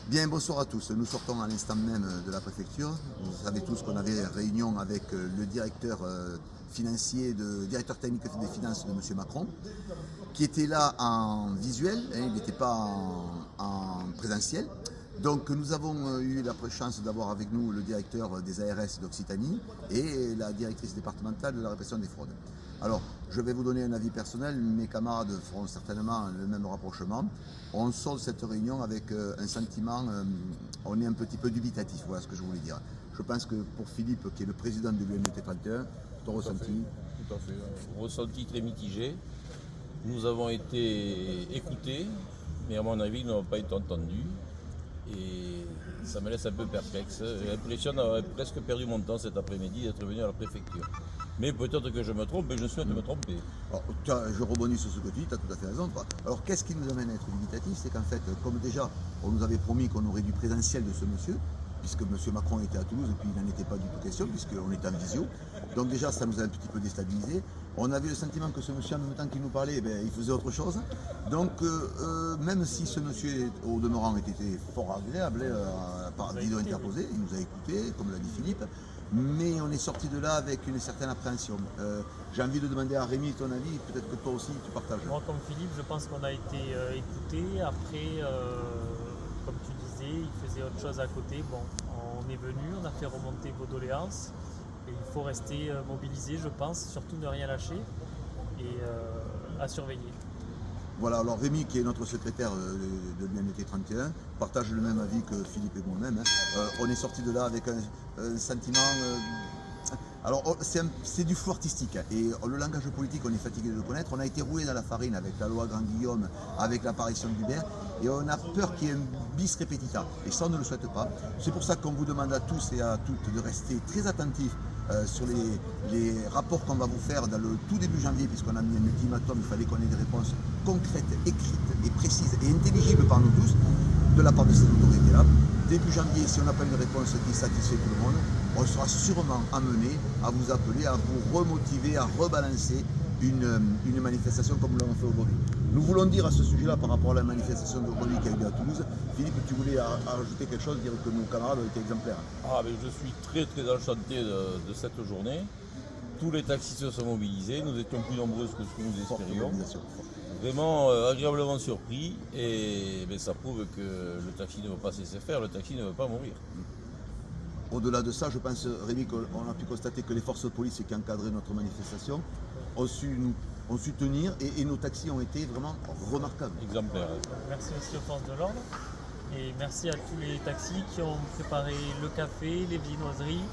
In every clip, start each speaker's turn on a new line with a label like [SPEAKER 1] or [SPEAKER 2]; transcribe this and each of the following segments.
[SPEAKER 1] Bien, bonsoir à tous. Nous sortons à l'instant même de la préfecture. Vous savez tous qu'on avait réunion avec le directeur financier, directeur technique des finances de M. Macron, qui était là en visuel, hein, il n'était pas en présentiel. Donc nous avons eu la chance d'avoir avec nous le directeur des ARS d'Occitanie et la directrice départementale de la répression des fraudes. Alors, je vais vous donner un avis personnel, mes camarades feront certainement le même rapprochement. On sort de cette réunion avec un sentiment, on est un petit peu dubitatif, voilà ce que je voulais dire. Je pense que pour Philippe, qui est le président de l'UMT 31, ton ressenti?
[SPEAKER 2] Tout à fait. Ressenti très mitigé. Nous avons été écoutés, mais à mon avis, nous n'avons pas été entendus. Et ça me laisse un peu perplexe. J'ai l'impression d'avoir presque perdu mon temps cet après-midi d'être venu à la préfecture. Mais peut-être que je me trompe, mais je souhaite me tromper.
[SPEAKER 1] Alors, je rebondis sur ce que tu dis, tu as tout à fait raison. Alors qu'est-ce qui nous amène à être dubitatif? C'est qu'en fait, comme déjà, on nous avait promis qu'on aurait du présentiel de ce monsieur, puisque M. Macron était à Toulouse et puis il n'en était pas du tout question, puisqu'on était en visio. Donc déjà, ça nous a un petit peu déstabilisé. On avait le sentiment que ce monsieur, en même temps qu'il nous parlait, il faisait autre chose. Donc, même si ce monsieur, au demeurant, était fort agréable, par vidéo interposée, il nous a écoutés, comme l'a dit Philippe, mais on est sorti de là avec une certaine appréhension. J'ai envie de demander à Rémi ton avis, peut-être que toi aussi tu partages.
[SPEAKER 3] Moi, comme Philippe, je pense qu'on a été écouté. Après, comme tu disais, il faisait autre chose à côté. Bon, on est venu, on a fait remonter vos doléances. Et il faut rester mobilisé, je pense, surtout ne rien lâcher et à surveiller.
[SPEAKER 1] Voilà, alors Rémi, qui est notre secrétaire de l'UMT 31, partage le même avis que Philippe et moi-même. On est sorti de là avec un sentiment... alors, c'est du flou artistique. Et le langage politique, on est fatigué de le connaître. On a été roué dans la farine avec la loi Grand-Guillaume, avec l'apparition d'Hubert. Et on a peur qu'il y ait un bis repetita. Et ça, on ne le souhaite pas. C'est pour ça qu'on vous demande à tous et à toutes de rester très attentifs sur les rapports qu'on va vous faire dans le tout début janvier, puisqu'on a mis un ultimatum, il fallait qu'on ait des réponses concrètes, écrites et précises et intelligibles par nous tous, de la part de ces autorités-là. Début janvier, si on n'a pas une réponse qui satisfait tout le monde, on sera sûrement amené à vous appeler, à vous remotiver, à rebalancer une manifestation comme nous l'avons fait aujourd'hui. Nous voulons dire à ce sujet-là, par rapport à la manifestation d'aujourd'hui qui a eu lieu à Toulouse, Philippe, tu voulais ajouter quelque chose, dire que nos camarades ont été exemplaires.
[SPEAKER 2] Ah, mais je suis très très enchanté de cette journée. Tous les taxis se sont mobilisés, nous étions plus nombreux que ce que nous espérions. Vraiment agréablement surpris et ça prouve que le taxi ne veut pas cesser faire, le taxi ne veut pas mourir.
[SPEAKER 1] Au-delà de ça, je pense, Rémi, qu'on a pu constater que les forces de police qui encadraient notre manifestation ont su tenir et nos taxis ont été vraiment remarquables.
[SPEAKER 2] Exemplaires.
[SPEAKER 3] Merci aussi aux forces de l'ordre et merci à tous les taxis qui ont préparé le café, les viennoiseries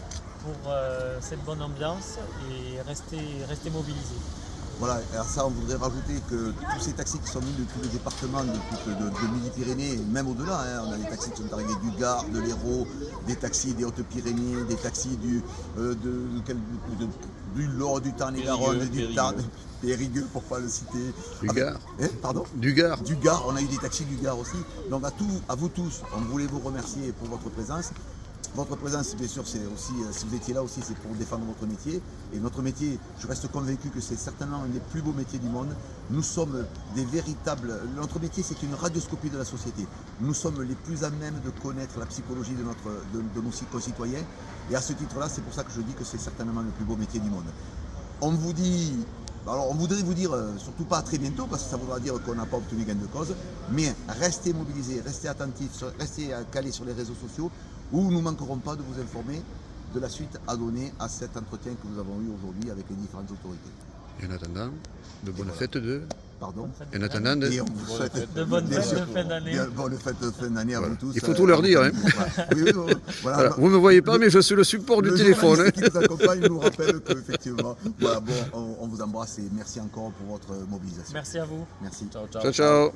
[SPEAKER 3] pour cette bonne ambiance et rester mobilisés.
[SPEAKER 1] Voilà, alors ça, on voudrait rajouter que tous ces taxis qui sont venus de tous les départements de Midi-Pyrénées, même au-delà, hein, on a des taxis qui sont arrivés du Gard, de l'Hérault, des taxis des Hautes-Pyrénées, des taxis du Lot, du Tarn-et-Garonne, du Tarn, Périgueux pour ne pas le citer.
[SPEAKER 4] Du Gard.
[SPEAKER 1] Pardon ?
[SPEAKER 4] Du Gard.
[SPEAKER 1] Du Gard, on a eu des taxis du Gard aussi. Donc à vous tous, on voulait vous remercier pour votre présence. Votre présence, bien sûr, c'est aussi, si vous étiez là aussi, c'est pour défendre votre métier. Et notre métier, je reste convaincu que c'est certainement un des plus beaux métiers du monde. Nous sommes des véritables... Notre métier, c'est une radioscopie de la société. Nous sommes les plus à même de connaître la psychologie de nos concitoyens. Et à ce titre-là, c'est pour ça que je dis que c'est certainement le plus beau métier du monde. On vous dit... Alors, on voudrait vous dire, surtout pas à très bientôt, parce que ça voudra dire qu'on n'a pas obtenu gain de cause, mais restez mobilisés, restez attentifs, restez calés sur les réseaux sociaux, où nous ne manquerons pas de vous informer de la suite à donner à cet entretien que nous avons eu aujourd'hui avec les différentes autorités.
[SPEAKER 4] Et en attendant, de bonnes fêtes de...
[SPEAKER 1] Pardon.
[SPEAKER 4] En attendant de...
[SPEAKER 1] Et on vous souhaite
[SPEAKER 3] de bonnes fêtes de fin d'année.
[SPEAKER 1] Bonne fête de fin d'année à vous tous.
[SPEAKER 4] Il faut tout leur dire. Hein.
[SPEAKER 1] Oui,
[SPEAKER 4] voilà. Vous ne me voyez pas, mais je suis le support du téléphone.
[SPEAKER 1] Le journaliste qui nous accompagne nous rappelle qu'effectivement, voilà, bon, on vous embrasse et merci encore pour votre mobilisation.
[SPEAKER 3] Merci à vous.
[SPEAKER 1] Merci.
[SPEAKER 2] Ciao, ciao.
[SPEAKER 4] Ciao, ciao.